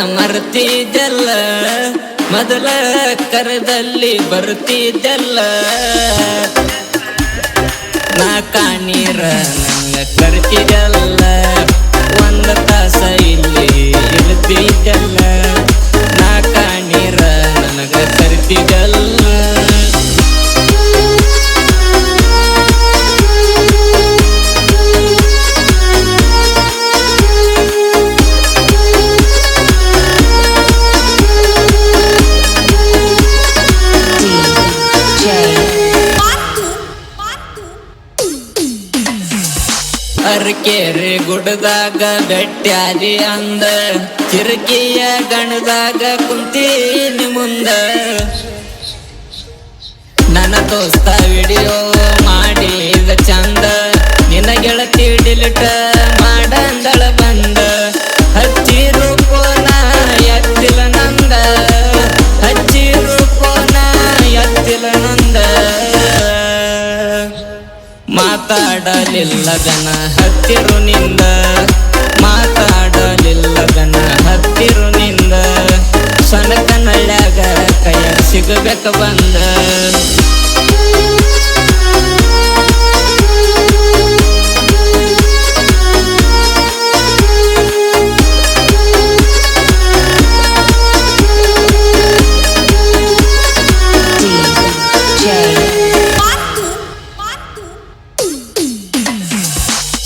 ಮರ್ತಿದ್ದೆಲ್ಲ ಮೊದಲ ಕರದಲ್ಲಿ ಬರ್ತಿದ್ದೆಲ್ಲ ನಾ ಕಾಣೀರ ನಂಗ ಕರ್ತಿದ್ದಲ್ಲ ಒಂದು ತಾಸ ಇಲ್ಲಿ ಇರ್ತಿದ್ದಲ್ಲ ನಾ ಕಾಣೀರ ನನಗ ಕರ್ತಿದ್ದಲ್ಲ ಅರಕೇರಿ ಗುಡ್ಡದಾಗ ಬೆಟ್ಟ್ಯಾದಿ ಅಂದ ಚಿರಕಿಯ ಗಣದಾಗ ಕುಂತೀನಿ ಮುಂದ ನನ್ನ ದೋಸ್ತ ವಿಡಿಯೋ ಮಾಡಿದ ಚಂದ ನಿನ್ನ ಗೆಳತಿ ಡಿಲಿಟ ಮಾಡಂದಳ ಬಂದ ಹಚ್ಚಿರು ಪೋನ ಎತ್ತಿಲ ನಂದ ಹಚ್ಚಿರು ಪೋನ ಎತ್ತಿಲ ನಂದ ಮಾತಾಡಲಿಲ್ಲ ಗನ ಹತ್ತಿರು ನಿಂದ ಮಾತಾಡಲಿಲ್ಲ ಗನ ಹತ್ತಿರು ನಿಂದ ಸನಕ ನಳ್ಳ್ಯಾಗ ಕೈಯ ಸಿಗಬೇಕ ಬಂದ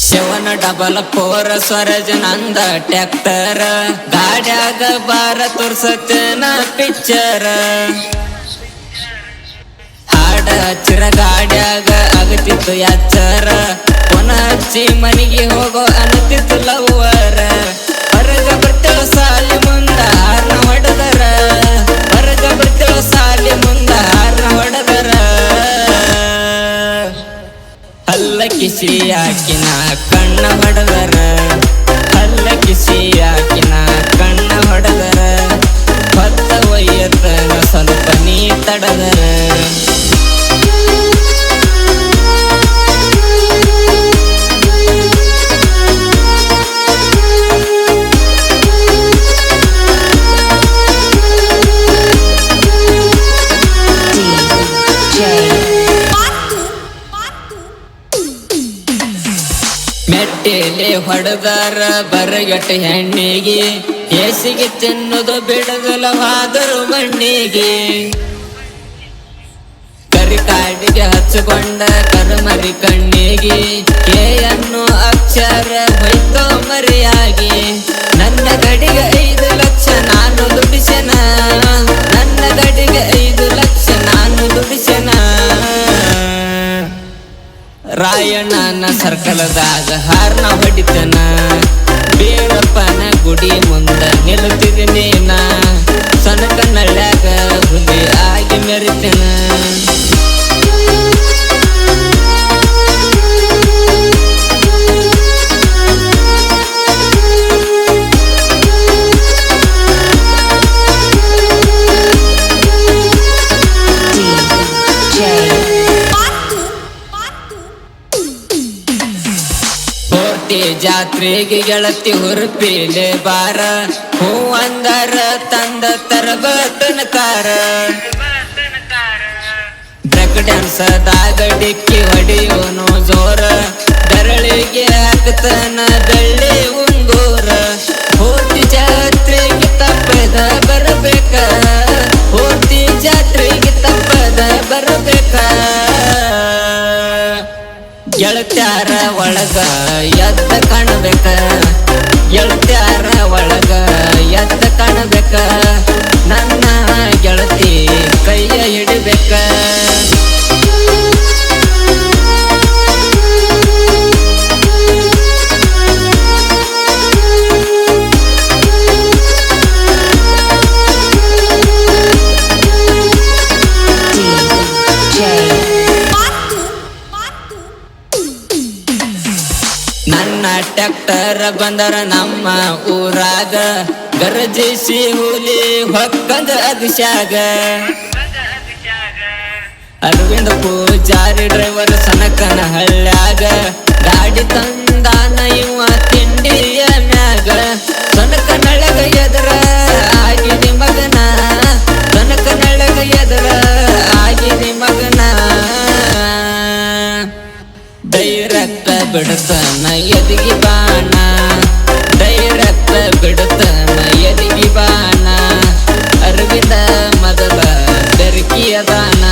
ಶವನ ಡಬಲ್ ಪೋರ ಸ್ವರಜ ನಂದ ಟ್ಯಾಕ್ಟರ್ ಗಾಡ್ಯಾಗ ಬಾರ ತೋರ್ಸತ್ತೇನ ಪಿಕ್ಚರ್ ಹಾಡ ಹಚ್ಚಿರ ಗಾಡ್ಯಾಗ ಆಗತಿತ್ತು ಯಾಚರ ಪುನ ಹಚ್ಚಿ ಮನಿಗೆ ಹೋಗೋ ಅನ್ನತಿತ್ತು ಲವ್ವರ ಹೊರಗ ಬರ್ತೇವ ಸಾಲಿ ಮುಂದ ಹಾರ್ನ ಹೊಡೆದರ ಹೊರಗ ಬರ್ತೇವ ಸಾಲಿ ಮುಂದ ಹಾರ್ನ ಹೊಡೆದರ ಹಲ್ಲ ಕಿಸಿ ಹಾಕಿನ ಕಣ್ಣ ಹೊಡೆದರ ಹಲ್ಲ ಕಿಸಿ ಹಾಕಿನ ಕಣ್ಣ ಹೊಡೆದರ ಹೊತ್ತ ಒಯ್ಯತನ ಸ್ವಲ್ಪ ನೀ ತಡದರ ಮೆಟ್ಟೆಲೆ ಹೊಡೆದಾರ ಬರಗಟ್ಟ ಹೆಣ್ಣಿಗೆ ಹೇಸಿಗೆ ತಿನ್ನುದು ಬಿಡದಲವಾದರು ಮಣ್ಣಿಗೆ ಕರಿ ಕಾಡಿಗೆ ಹಚ್ಚಿಕೊಂಡ ಕರುಮರಿ ಕಣ್ಣಿಗೆ ಕೆಯನ್ನು ಅಕ್ಷರ ಹೊಯ್ತೋ ಮರೆಯಾಗಿ ನನ್ನ ಗಡಿಗೆ 5 ಲಕ್ಷ ನಾನು ದುಡಿಸೆನ ನನ್ನ ಗಡಿಗೆ 5 ಲಕ್ಷ ನಾನು ದುಡಿಸೆನ ರಾಯಣ್ಣನ ಸರ್ಕಲದಾಗ ಹಾರ್ನ ಹೊಡಿತನ ಬೀರಪ್ಪನ ಗುಡಿ ಮುಂದ ನಿಲ್ಲುತ್ತಿದ್ದೀನಿ ನಾ ಸನಕ ನಳ್ಳ್ಯಾಗ ಹುಲಿ ಆಗಿ ಮೆರಿತನ ಜಾತ್ರೆಗೆ ಗೆಳತಿ ಹುರುಪಿಲೆ ಬಾರ ಹೂ ಅಂದರ ತಂದ ತರಬತನ ಕಾರ ಬ್ರೇಕ್ ಡ್ಯಾನ್ಸದಾಗ ಡಿಕ್ಕಿ ಹೊಡೆಯೋನು ಜೋರ ಬೆರಳಿಗೆ ಹಾಕ್ತನ ಬೆಳ್ಳಿ ಉಂಗೂರ ಹೋತಿ ಜಾತ್ರೆಗೆ ತಪ್ಪದ ಬರಬೇಕ ಹೋತಿ ಜಾತ್ರೆಗೆ ತಪ್ಪದ ಬರಬೇಕ ಗೆಳತ್ಯಾರ ಒಳಗ ಎದ್ದ ಕಾಣಬೇಕ ಗೆಳತ್ಯಾರ ಒಳಗ ಎದ್ದ ಕಾಣಬೇಕ ನನ್ನ ಗೆಳತಿ ಕೈಯ ಹಿಡಿಬೇಕ ನನ್ನ ಟ್ಯಾಕ್ಟರ್ ಬಂದರ ನಮ್ಮ ಊರಾಗ ಗರ್ಜಿಸಿ ಹುಲಿ ಹೊಕ್ಕದ ಅದಿಶಾಗ ಅರವಿಂದ ಪೂಜಾರಿ ಡ್ರೈವರ್ ಸನಕನ ಹಳ್ಳ್ಯಾಗ ಗಾಡಿ ತಂದಾನ ಇವ ತಿಂಡಿಯ ಮ್ಯಾಗ ಸನಕನಳಗ ಎದರ ಬಿಡ್ತಾನ ಎದಿಗಿ ಬಾಣ ಡೈರೆಕ್ಟ್ ಬಿಡ್ತಾನ ಎದಿಗಿ ಬಾಣ ಅರವಿಂದ ಮೊದಲ ಬೆರಕಿಯದಾನ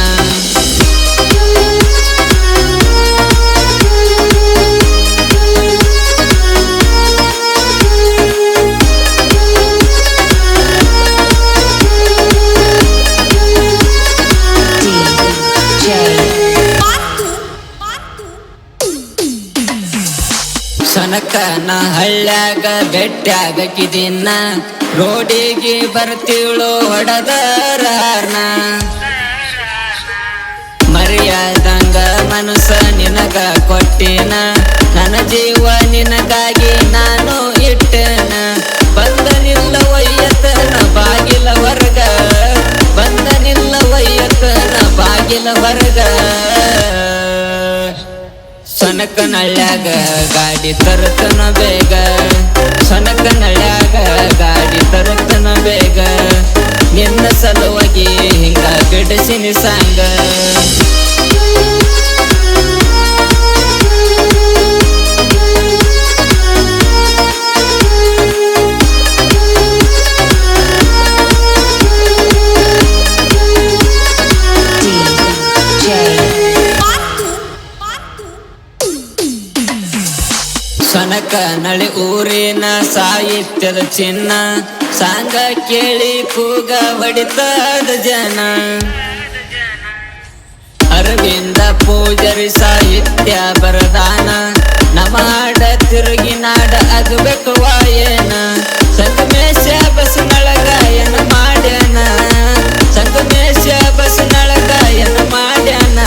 ಸನಕನ ಹಳ್ಳ್ಯಾಗ ಬೆಟ್ಟಾಗಕಿದಿನ್ನ ರೋಡಿಗೆ ಬರ್ತಿಳು ಹೊಡದರಾರ್ನ ಮರ್ಯಾದಂಗ ಮನಸ್ಸ ನಿನಗ ಕೊಟ್ಟಿನ ನನ್ನ ಜೀವ ನಿನಗಾಗಿ ನಾನು ಇಟ್ಟನ ಬಂದನಿಲ್ಲ ಒಯ್ಯತನ ಬಾಗಿಲ ಹೊರಗ ಬಂದನಿಲ್ಲ ಒಯ್ಯತನ ಬಾಗಿಲ ಹೊರಗ ಸನಕನಳ್ಳ್ಯಾಗ ಗಾಡಿ ತರುತ್ತನ ಬೇಗ ಸನಕನಳ್ಳ್ಯಾಗ ಗಾಡಿ ತರುತ್ತನ ಬೇಗ ನಿನ್ನ ಸಲುವಾಗಿ ಹಿಂಗ ಬಿಡಿಸಿನಿ ಸಾಂಗ ಸನಕನಳ್ಳಿ ಊರಿನ ಸಾಹಿತ್ಯದ ಚಿನ್ನ ಸಾಂಗ ಕೇಳಿ ಕೂಗ ಹೊಡಿತದ ಜನ ಅರವಿಂದ ಪೂಜಾರಿ ಸಾಹಿತ್ಯ ಬರದಾನ ನಮ್ಮ ಹಾಡ ತಿರುಗಿ ನಾಡ ಆಗಬೇಕು ವಾಯನ ಸಂಗಮೇಶ ಬಸನಳ ಗಾಯನ ಮಾಡ್ಯಾನ ಸಂಗಮೇಶ ಬಸನಳ ಗಾಯನ ಮಾಡ್ಯಾನ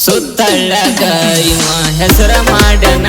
ಸುತ್ತಳ್ಳಗ ಇವ ಹೆಸರ ಮಾಡ್ಯಾನ